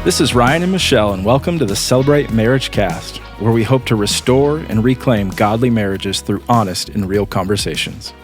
This is Ryan and Michelle, and welcome to the Celebrate Marriage Cast, where we hope to restore and reclaim godly marriages through honest and real conversations.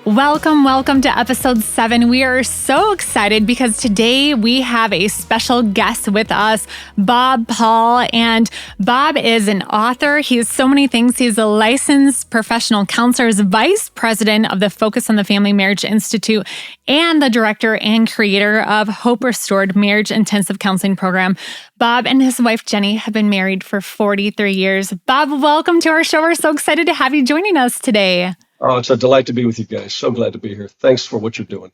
Welcome to episode 7. We are so excited because today we have a special guest with us, Bob Paul. And Bob is an author. He is so many things. He's a licensed professional counselor, is vice president of the Focus on the Family Marriage Institute, and the director and creator of Hope Restored Marriage Intensive Counseling Program. Bob and his wife, Jenny, have been married for 43 years. Bob, welcome to our show. We're so excited to have you joining us today. Oh, it's a delight to be with you guys. So glad to be here. Thanks for what you're doing.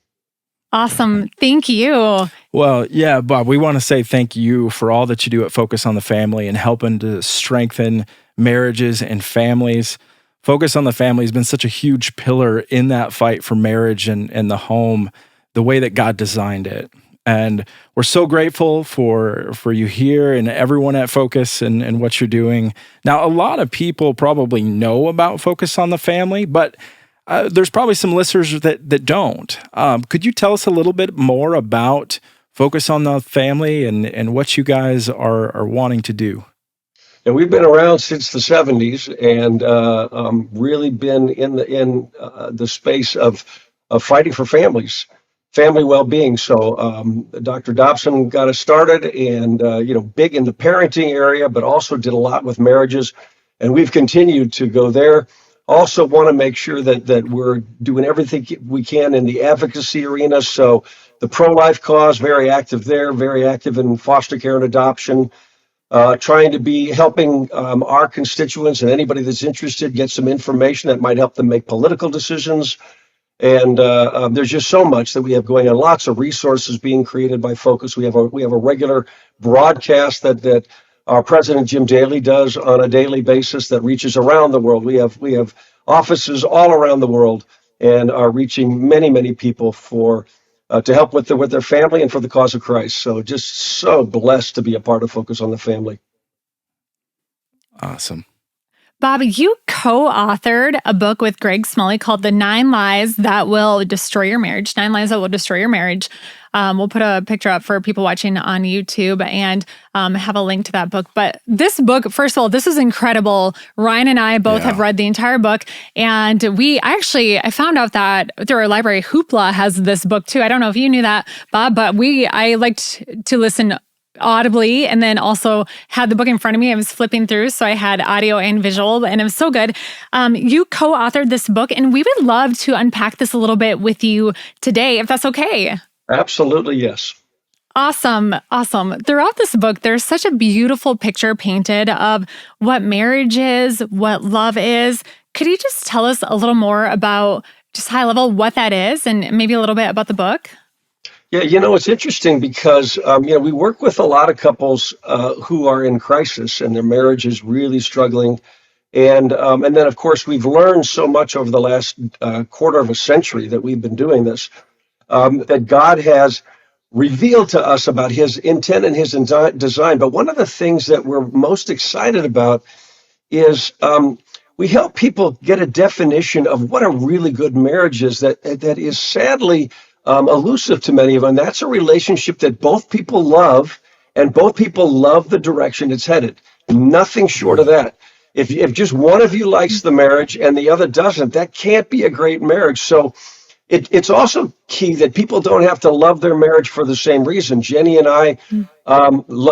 Awesome. Thank you. Well, yeah, Bob, we want to say thank you for all that you do at Focus on the Family and helping to strengthen marriages and families. Focus on the Family has been such a huge pillar in that fight for marriage and the home, the way that God designed it. And we're so grateful for you here and everyone at Focus and what you're doing. Now, a lot of people probably know about Focus on the Family, but there's probably some listeners that don't. Could you tell us a little bit more about Focus on the Family and what you guys are wanting to do? And we've been around since the 70s and really been in the space of fighting for families. Family well-being. So Dr. Dobson got us started and, big in the parenting area, but also did a lot with marriages. And we've continued to go there. Also want to make sure that we're doing everything we can in the advocacy arena. So the pro-life cause, very active there, very active in foster care and adoption, trying to be helping our constituents and anybody that's interested get some information that might help them make political decisions. And there's just so much that we have going on. Lots of resources being created by Focus. We have a regular broadcast that our president Jim Daly does on a daily basis that reaches around the world. We have offices all around the world and are reaching many people for to help with their family and for the cause of Christ. So just so blessed to be a part of Focus on the Family. Awesome. Bob, you co-authored a book with Greg Smalley called The 9 Lies That Will Destroy Your Marriage. 9 Lies That Will Destroy Your Marriage. We'll put a picture up for people watching on YouTube and have a link to that book. But this book, first of all, this is incredible. Ryan and I both have read the entire book. And I found out that through our library, Hoopla has this book too. I don't know if you knew that, Bob, but I liked to listen audibly and then also had the book in front of me. I was flipping through, so I had audio and visual, and it was so good. You co-authored this book, and we would love to unpack this a little bit with you today, if that's okay. Absolutely, yes. Awesome. Throughout this book, there's such a beautiful picture painted of what marriage is, what love is. Could you just tell us a little more about, just high level, what that is, and maybe a little bit about the book? Yeah, it's interesting because, we work with a lot of couples who are in crisis and their marriage is really struggling. And then, of course, we've learned so much over the last quarter of a century that we've been doing this, that God has revealed to us about his intent and his design. But one of the things that we're most excited about is we help people get a definition of what a really good marriage is that is sadly elusive to many of them. That's a relationship that both people love, and both people love the direction it's headed. Nothing short of that. If just one of you likes the marriage and the other doesn't, that can't be a great marriage. So it's also key that people don't have to love their marriage for the same reason. Jenny and I,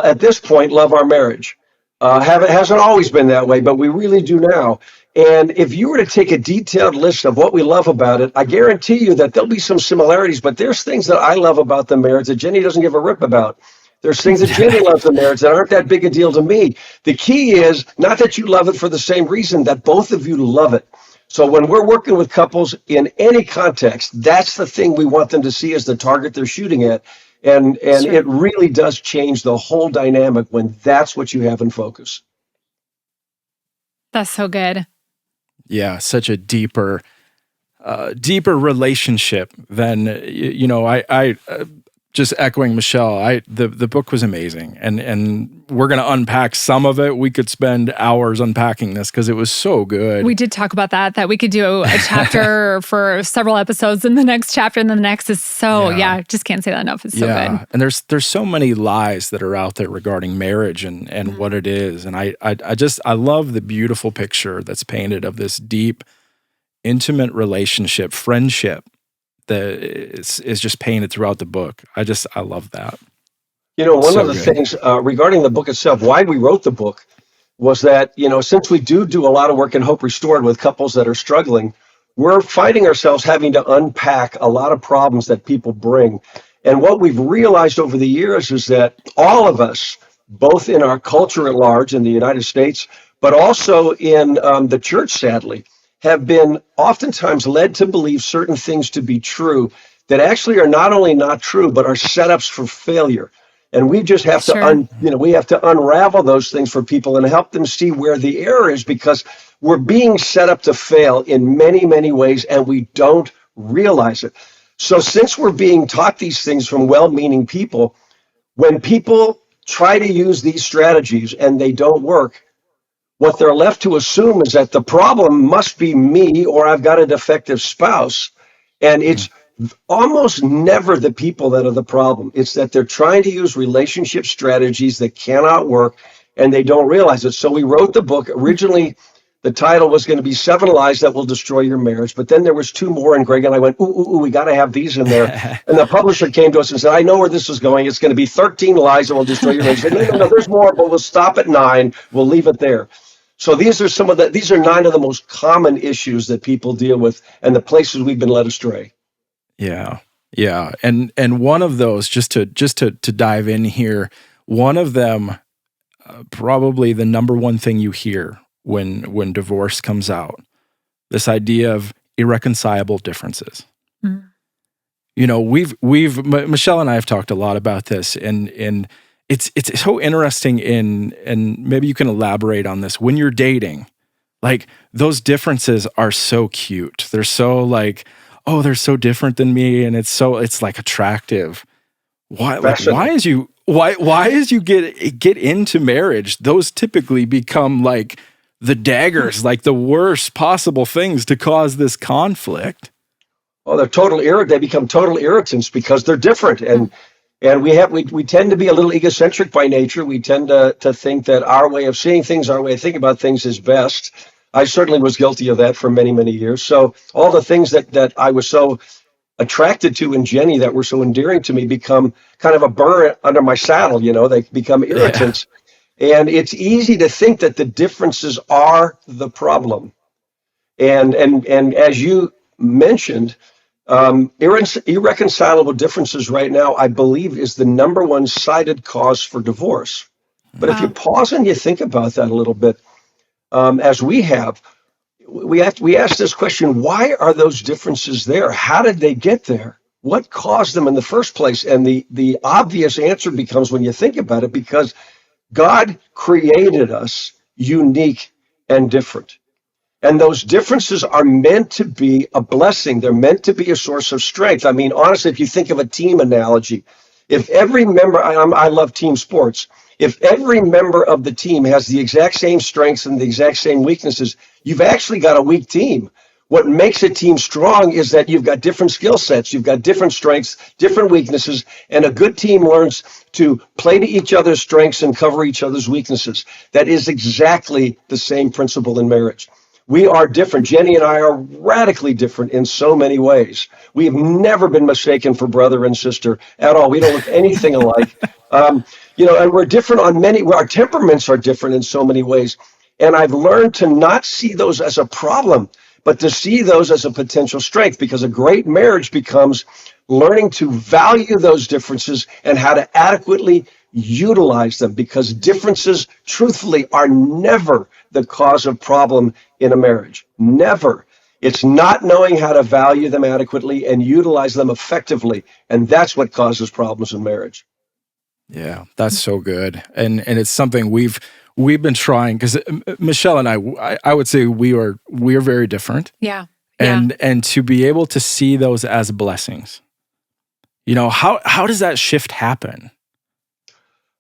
at this point, love our marriage. Hasn't always been that way, but we really do now. And if you were to take a detailed list of what we love about it, I guarantee you that there'll be some similarities, but there's things that I love about the marriage that Jenny doesn't give a rip about. There's things that Jenny loves in marriage that aren't that big a deal to me. The key is not that you love it for the same reason, that both of you love it. So when we're working with couples in any context, that's the thing we want them to see as the target they're shooting at. And sure. It really does change the whole dynamic when that's what you have in focus. That's so good. Yeah, such a deeper relationship than, just echoing Michelle, the book was amazing, and we're going to unpack some of it. We could spend hours unpacking this because it was so good. We did talk about that we could do a chapter for several episodes, and the next chapter and the next is just can't say that enough. It's so good. And there's so many lies that are out there regarding marriage and what it is, and I love the beautiful picture that's painted of this deep, intimate relationship, friendship that is just painted throughout the book. I love that. One of the things regarding the book itself, why we wrote the book was that, since we do a lot of work in Hope Restored with couples that are struggling, we're finding ourselves having to unpack a lot of problems that people bring. And what we've realized over the years is that all of us, both in our culture at large in the United States, but also in the church, sadly, have been oftentimes led to believe certain things to be true that actually are not only not true, but are setups for failure. And we just have to, we have to unravel those things for people and help them see where the error is, because we're being set up to fail in many, many ways, and we don't realize it. So since we're being taught these things from well-meaning people, when people try to use these strategies and they don't work, what they're left to assume is that the problem must be me, or I've got a defective spouse. And it's almost never the people that are the problem. It's that they're trying to use relationship strategies that cannot work, and they don't realize it. So we wrote the book. Originally, the title was going to be 7 Lies That Will Destroy Your Marriage. But then there was 2 more, and Greg and I went, we got to have these in there. And the publisher came to us and said, I know where this is going. It's going to be 13 lies that will destroy your marriage. I said, no, there's more, but we'll stop at 9. We'll leave it there. So these are 9 of the most common issues that people deal with, and the places we've been led astray. Yeah. And one of those, just to dive in here, one of them, probably the number one thing you hear when divorce comes out, this idea of irreconcilable differences. Mm. We've Michelle and I have talked a lot about this, and it's so interesting and maybe you can elaborate on this. When you're dating, like, those differences are so cute. They're so like, oh, they're so different than me, and it's like attractive. Why as you get into marriage, those typically become like the daggers, like the worst possible things to cause this conflict. Oh, they become total irritants because they're different. And we tend to be a little egocentric by nature. We tend to think that our way of seeing things, our way of thinking about things is best. I certainly was guilty of that for many, many years. So all the things that I was so attracted to in Jenny that were so endearing to me become kind of a burr under my saddle. They become irritants. Yeah. And it's easy to think that the differences are the problem. And as you mentioned, irreconcilable differences right now, I believe, is the number one cited cause for divorce. But if you pause and you think about that a little bit, as we ask this question: why are those differences there? How did they get there? What caused them in the first place? And the obvious answer becomes, when you think about it, because God created us unique and different. And those differences are meant to be a blessing. They're meant to be a source of strength. I mean, honestly, if you think of a team analogy, if every member, I love team sports, if every member of the team has the exact same strengths and the exact same weaknesses, you've actually got a weak team. What makes a team strong is that you've got different skill sets, you've got different strengths, different weaknesses, and a good team learns to play to each other's strengths and cover each other's weaknesses. That is exactly the same principle in marriage. We are different. Jenny and I are radically different in so many ways. We have never been mistaken for brother and sister at all. We don't look anything alike. And we're different on our temperaments are different in so many ways. And I've learned to not see those as a problem, but to see those as a potential strength, because a great marriage becomes learning to value those differences and how to adequately utilize them, because differences, truthfully, are never the cause of problem in a marriage. Never. It's not knowing how to value them adequately and utilize them effectively. And that's what causes problems in marriage. Yeah, that's so good. And it's something we've been trying, because Michelle and I would say we are very different. Yeah. And to be able to see those as blessings. How does that shift happen?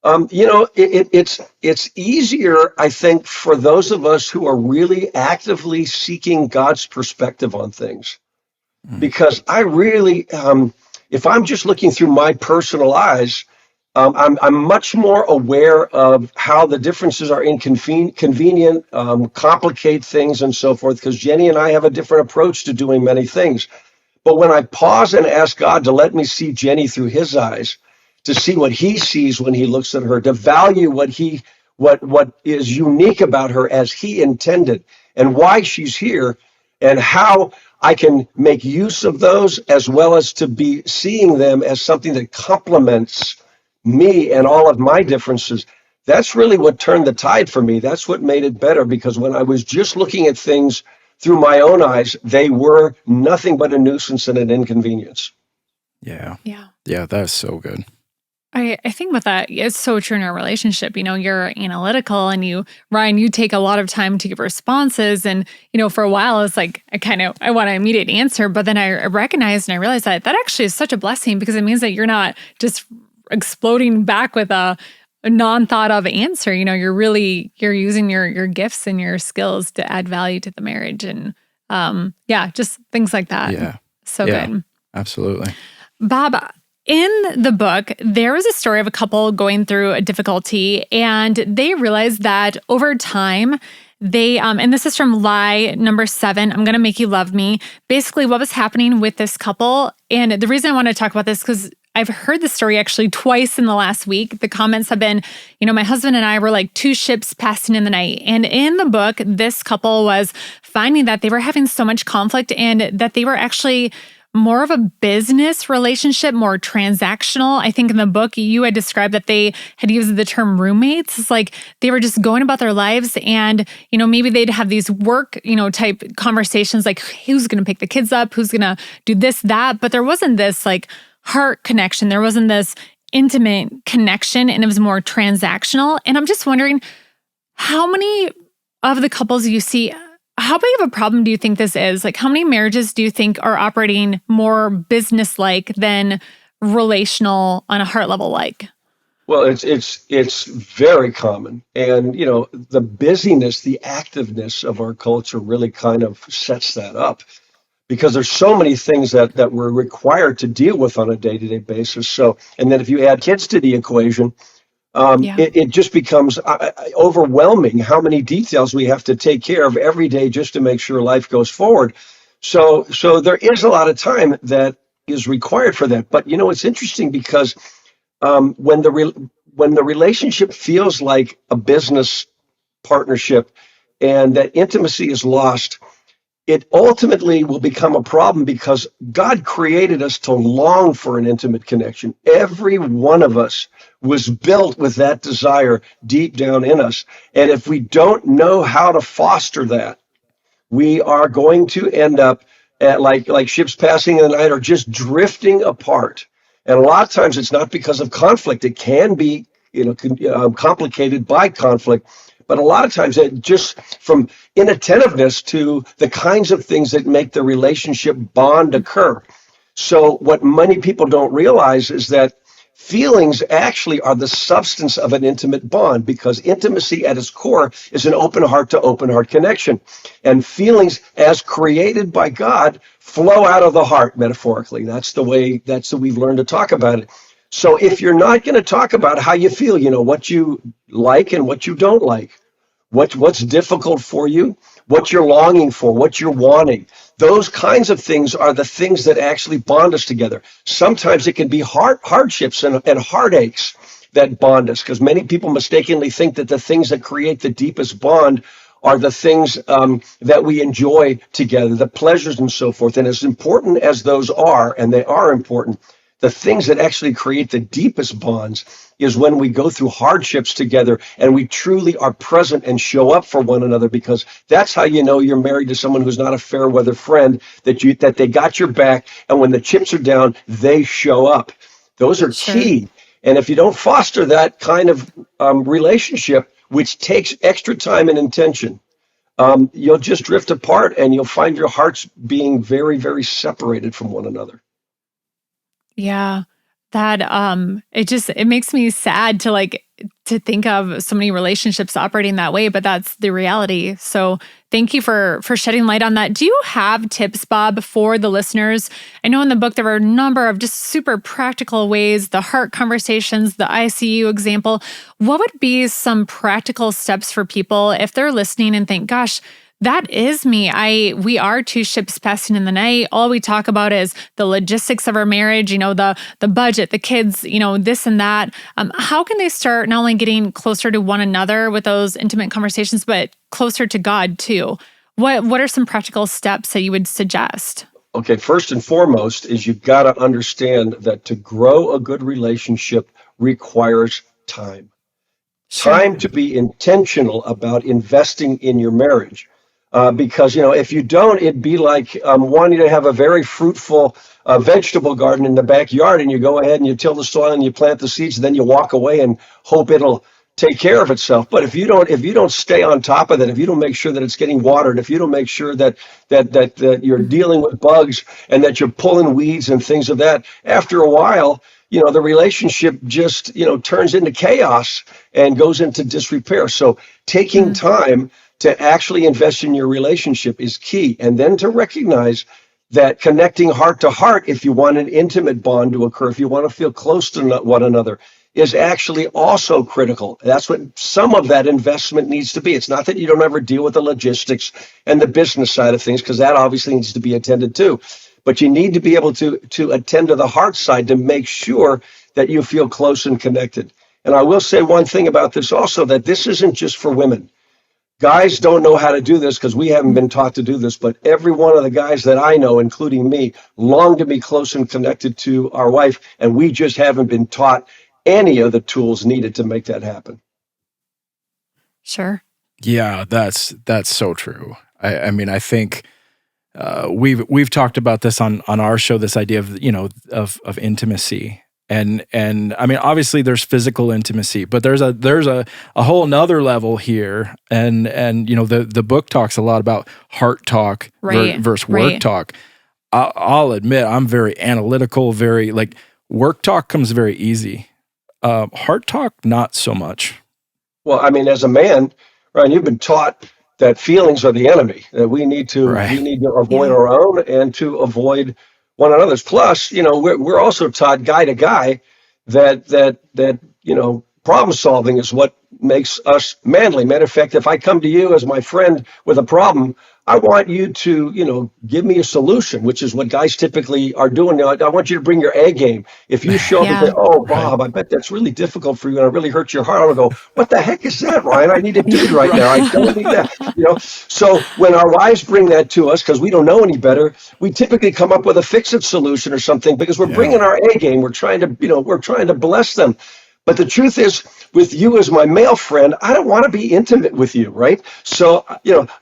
It's easier, I think, for those of us who are really actively seeking God's perspective on things. Mm. Because I really, if I'm just looking through my personal eyes, I'm much more aware of how the differences are inconvenient, complicate things, and so forth. Because Jenny and I have a different approach to doing many things. But when I pause and ask God to let me see Jenny through his eyes, to see what he sees when he looks at her, to value what is unique about her as he intended, and why she's here, and how I can make use of those, as well as to be seeing them as something that complements me and all of my differences. That's really what turned the tide for me. That's what made it better, because when I was just looking at things through my own eyes, they were nothing but a nuisance and an inconvenience. Yeah. Yeah. Yeah, that's so good. I think with that, it's so true in our relationship. You're analytical and Ryan, you take a lot of time to give responses. And, for a while, it's like, I want an immediate answer. But then I recognized and I realized that actually is such a blessing, because it means that you're not just exploding back with a non-thought of answer. You're using your gifts and your skills to add value to the marriage. And just things like that. Yeah. So Yeah, good. absolutely. Bob, in the book, there was a story of a couple going through a difficulty, and they realized that over time, they, and this is from lie number 7, I'm going to make you love me. Basically, what was happening with this couple, and the reason I want to talk about this, because I've heard the story actually twice in the last week. The comments have been, my husband and I were like two ships passing in the night. And in the book, this couple was finding that they were having so much conflict, and that they were actually more of a business relationship, more transactional. I think in the book, you had described that they had used the term roommates. It's like they were just going about their lives, and, maybe they'd have these work, type conversations like who's going to pick the kids up, who's going to do this, that. But there wasn't this like heart connection. There wasn't this intimate connection, and it was more transactional. And I'm just wondering, how many of the couples you see, how big of a problem do you think this is? Like, how many marriages do you think are operating more business-like than relational on a heart level like? Well, it's very common, and the busyness, the activeness of our culture really kind of sets that up, because there's so many things that we're required to deal with on a day-to-day basis. So, and then if you add kids to the equation, it just becomes overwhelming how many details we have to take care of every day just to make sure life goes forward. So there is a lot of time that is required for that. But it's interesting, because when the relationship feels like a business partnership and that intimacy is lost, it ultimately will become a problem, because God created us to long for an intimate connection. Every one of us was built with that desire deep down in us. And if we don't know how to foster that, we are going to end up at like ships passing in the night, or just drifting apart. And a lot of times it's not because of conflict. It can be, complicated by conflict. But a lot of times it just from inattentiveness to the kinds of things that make the relationship bond occur. So what many people don't realize is that feelings actually are the substance of an intimate bond, because intimacy at its core is an open heart to open heart connection. And feelings, as created by God, flow out of the heart, metaphorically. That's the way we've learned to talk about it. So if you're not going to talk about how you feel, what you like and what you don't like, what's difficult for you, what you're longing for, what you're wanting, those kinds of things are the things that actually bond us together. Sometimes it can be hardships and heartaches that bond us, because many people mistakenly think that the things that create the deepest bond are the things that we enjoy together, the pleasures and so forth. And as important as those are, and they are important, the things that actually create the deepest bonds is when we go through hardships together and we truly are present and show up for one another, because that's how you know you're married to someone who's not a fair weather friend, that they got your back, and when the chips are down, they show up. Those are key. And if you don't foster that kind of relationship, which takes extra time and intention, you'll just drift apart, and you'll find your hearts being very, very separated from one another. Yeah. that it makes me sad to think of so many relationships operating that way, but that's the reality. So thank you for shedding light on that. Do you have tips, Bob, for the listeners? I know in the book there were a number of just super practical ways, the heart conversations, the ICU example. What would be some practical steps for people if they're listening and think, gosh, that is me. We are two ships passing in the night. All we talk about is the logistics of our marriage, the budget, the kids, this and that. How can they start not only getting closer to one another with those intimate conversations, but closer to God too? What are some practical steps that you would suggest? Okay, first and foremost is you've got to understand that to grow a good relationship requires time. Sure. Time to be intentional about investing in your marriage. Because, if you don't, it'd be like wanting to have a very fruitful vegetable garden in the backyard, and you go ahead and you till the soil and you plant the seeds, and then you walk away and hope it'll take care of itself. But if you don't stay on top of it, if you don't make sure that it's getting watered, if you don't make sure that you're dealing with bugs and that you're pulling weeds and things of that, after a while, the relationship just, turns into chaos and goes into disrepair. So taking time to actually invest in your relationship is key. And then to recognize that connecting heart to heart, if you want an intimate bond to occur, if you want to feel close to one another, is actually also critical. That's what some of that investment needs to be. It's not that you don't ever deal with the logistics and the business side of things, because that obviously needs to be attended to. But you need to be able to attend to the heart side to make sure that you feel close and connected. And I will say one thing about this also, that this isn't just for women. Guys don't know how to do this because we haven't been taught to do this, but every one of the guys that I know, including me, long to be close and connected to our wife, and we just haven't been taught any of the tools needed to make that happen. Sure. Yeah, that's so true. I mean, I think we've talked about this on our show, this idea of intimacy. And I mean, obviously there's physical intimacy, but there's a whole nother level here. And the book talks a lot about heart talk versus work talk. I'll admit I'm very analytical, very work talk comes very easy. Heart talk, not so much. Well, I mean, as a man, Ryan, you've been taught that feelings are the enemy, that we need to avoid our own and to avoid one another's. Plus, we're also taught guy to guy that problem solving is what makes us manly. Matter of fact, if I come to you as my friend with a problem, I want you to, give me a solution, which is what guys typically are doing. I want you to bring your A game. If you show up and say, "Oh, Bob, I bet that's really difficult for you and it really hurts your heart," I'm going to go, "What the heck is that, Ryan? I need a dude right now. I don't need that." So when our wives bring that to us, because we don't know any better, we typically come up with a fix-it solution or something because we're bringing our A game. We're trying to bless them. But the truth is, with you as my male friend, I don't want to be intimate with you, right? So,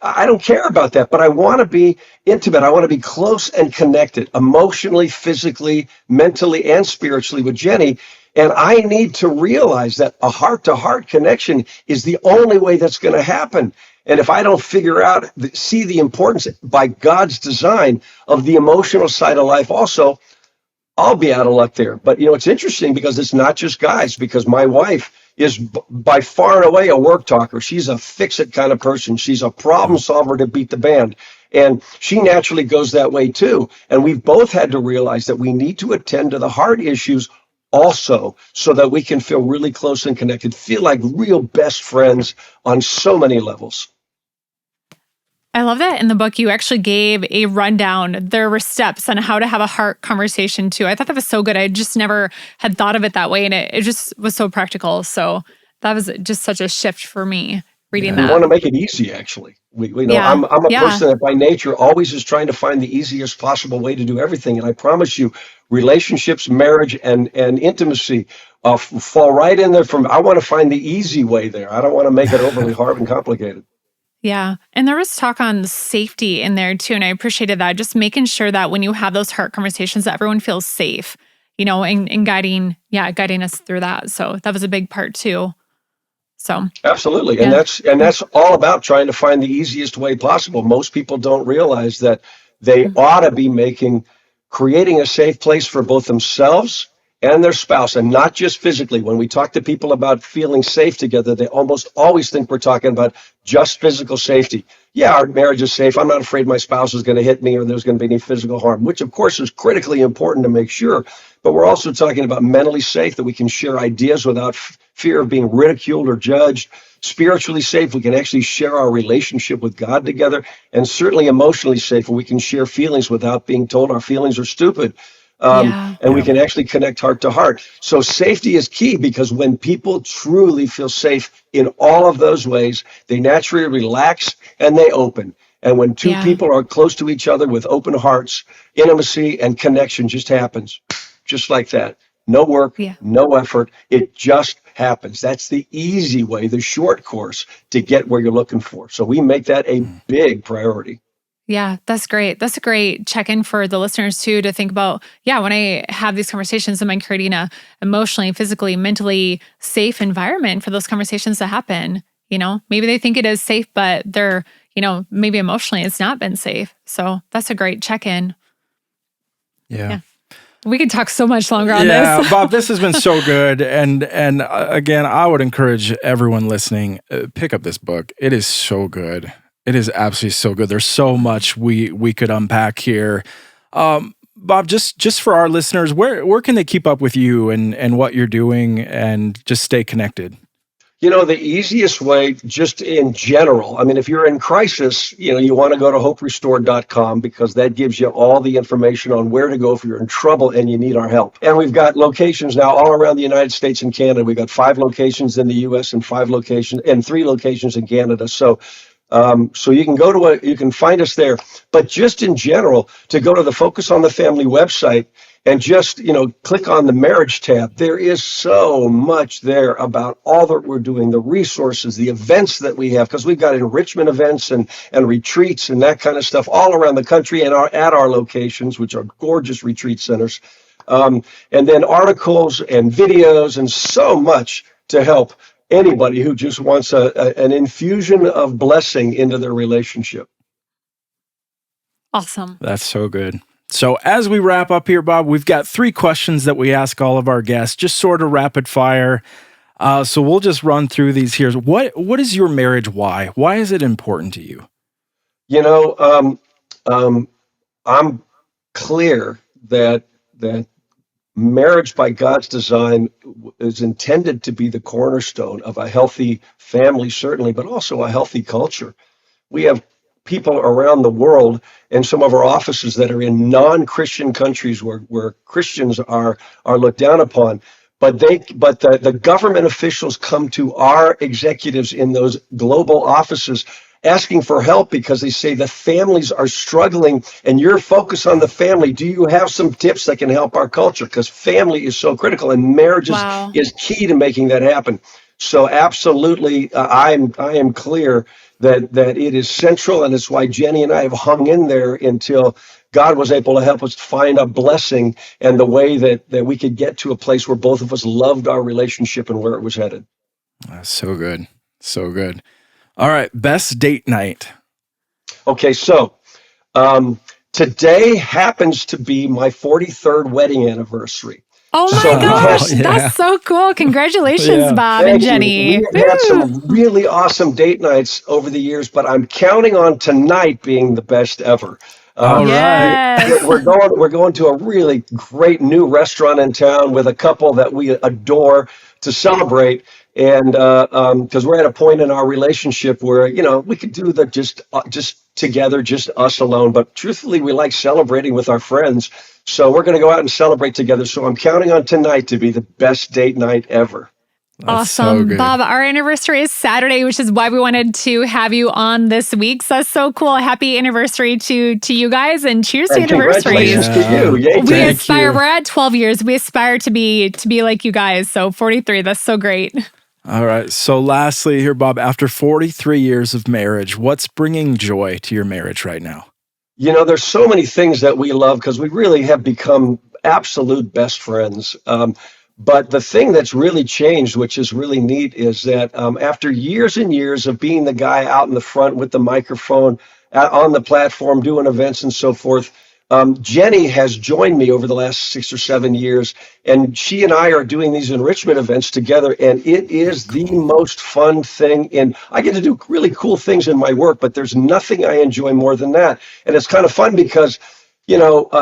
I don't care about that, but I want to be intimate. I want to be close and connected emotionally, physically, mentally, and spiritually with Jenny. And I need to realize that a heart-to-heart connection is the only way that's going to happen. And if I don't see the importance by God's design of the emotional side of life also, I'll be out of luck there. But, it's interesting because it's not just guys, because my wife is by far and away a work talker. She's a fix-it kind of person. She's a problem solver to beat the band. And she naturally goes that way too. And we've both had to realize that we need to attend to the heart issues also so that we can feel really close and connected, feel like real best friends on so many levels. I love that in the book, you actually gave a rundown. There were steps on how to have a heart conversation too. I thought that was so good. I just never had thought of it that way. And it just was so practical. So that was just such a shift for me reading that. We want to make it easy, actually. I'm a person that by nature always is trying to find the easiest possible way to do everything. And I promise you, relationships, marriage, and intimacy fall right in there. I want to find the easy way there. I don't want to make it overly hard and complicated. Yeah. And there was talk on safety in there too. And I appreciated that. Just making sure that when you have those heart conversations, that everyone feels safe, and guiding us through that. So that was a big part too. So absolutely. Yeah. And that's all about trying to find the easiest way possible. Most people don't realize that they ought to be creating a safe place for both themselves and their spouse, and not just physically. When we talk to people about feeling safe together, they almost always think we're talking about just physical safety. Yeah, our marriage is safe. I'm not afraid my spouse is going to hit me or there's going to be any physical harm, which of course is critically important to make sure. But we're also talking about mentally safe, that we can share ideas without fear of being ridiculed or judged. Spiritually safe, we can actually share our relationship with God together. And certainly emotionally safe, where we can share feelings without being told our feelings are stupid. And we can actually connect heart to heart. So safety is key, because when people truly feel safe in all of those ways, they naturally relax and they open. And when two people are close to each other with open hearts, intimacy and connection just happens, just like that. No work, no effort. It just happens. That's the easy way, the short course to get where you're looking for. So we make that a big priority. Yeah, that's great. That's a great check-in for the listeners too, to think about, when I have these conversations, am I creating a emotionally, physically, mentally safe environment for those conversations to happen? Maybe they think it is safe, but they're, maybe emotionally it's not been safe. So that's a great check-in. Yeah. We could talk so much longer on this. Yeah, Bob, this has been so good. And again, I would encourage everyone listening, pick up this book. It is so good. It is absolutely so good. There's so much we could unpack here. Bob, just for our listeners, where can they keep up with you and what you're doing and just stay connected? The easiest way, just in general, I mean, if you're in crisis, you want to go to hoperestored.com, because that gives you all the information on where to go if you're in trouble and you need our help. And we've got locations now all around the United States and Canada. We've got 5 locations in the U.S. and 3 locations in Canada. So you can you can find us there. But just in general, to go to the Focus on the Family website and just, click on the marriage tab, there is so much there about all that we're doing, the resources, the events that we have, because we've got enrichment events and retreats and that kind of stuff all around the country and at our locations, which are gorgeous retreat centers. And then articles and videos and so much to help anybody who just wants an infusion of blessing into their relationship. Awesome. That's so good. So as we wrap up here, Bob, we've got 3 questions that we ask all of our guests, just sort of rapid fire. So we'll just run through these here. What is your marriage why? Why is it important to you? I'm clear that marriage by God's design is intended to be the cornerstone of a healthy family, certainly, but also a healthy culture. We have people around the world in some of our offices that are in non-Christian countries where Christians are looked down upon. But the government officials come to our executives in those global offices asking for help because they say the families are struggling and you're focused on the family. Do you have some tips that can help our culture? Because family is so critical and marriage is key to making that happen. So absolutely, I am clear that it is central, and it's why Jenny and I have hung in there until God was able to help us find a blessing and the way that we could get to a place where both of us loved our relationship and where it was headed. That's so good. So good. All right. Best date night. Okay. So today happens to be my 43rd wedding anniversary. Oh my gosh. That's so cool. Congratulations, Bob and Jenny. We've had some really awesome date nights over the years, but I'm counting on tonight being the best ever. All right. We're going to a really great new restaurant in town with a couple that we adore to celebrate. And because we're at a point in our relationship where, we could do the just together, just us alone. But truthfully, we like celebrating with our friends. So we're going to go out and celebrate together. So I'm counting on tonight to be the best date night ever. That's so awesome. good. Bob, our anniversary is Saturday, which is why we wanted to have you on this week. So that's so cool. Happy anniversary to you guys, and cheers to anniversaries. Congratulations to you. Yay, we aspire, we're at 12 years. We aspire to be like you guys. So 43, that's so great. All right. So lastly here, Bob, after 43 years of marriage, what's bringing joy to your marriage right now? There's so many things that we love because we really have become absolute best friends. But the thing that's really changed, which is really neat, is that after years and years of being the guy out in the front with the microphone on the platform, doing events and so forth, Jenny has joined me over the last 6 or 7 years, and she and I are doing these enrichment events together, and it is the most fun thing. And I get to do really cool things in my work, but there's nothing I enjoy more than that. And it's kind of fun because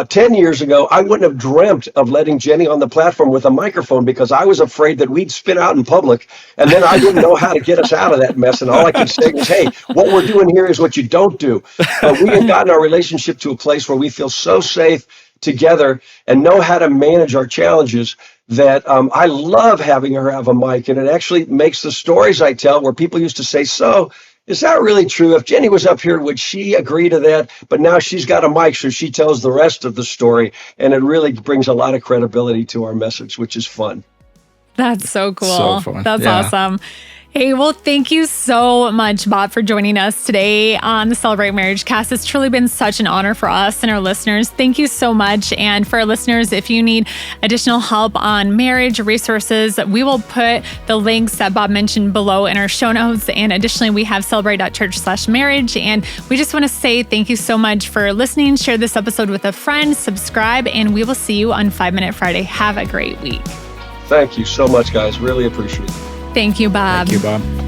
10 years ago, I wouldn't have dreamt of letting Jenny on the platform with a microphone because I was afraid that we'd spin out in public and then I wouldn't know how to get us out of that mess. And all I could say was, hey, what we're doing here is what you don't do. But we have gotten our relationship to a place where we feel so safe together and know how to manage our challenges that I love having her have a mic. And it actually makes the stories I tell where people used to say, so is that really true? If Jenny was up here, would she agree to that? But now she's got a mic, so she tells the rest of the story. And it really brings a lot of credibility to our message, which is fun. That's so cool. So fun. That's Yeah. awesome. Hey, well, thank you so much, Bob, for joining us today on the Celebrate Marriage Cast. It's truly been such an honor for us and our listeners. Thank you so much. And for our listeners, if you need additional help on marriage resources, we will put the links that Bob mentioned below in our show notes. And additionally, we have celebrate.church/marriage. And we just want to say thank you so much for listening. Share this episode with a friend, subscribe, and we will see you on 5 Minute Friday. Have a great week. Thank you so much, guys. Really appreciate it. Thank you, Bob. Thank you, Bob.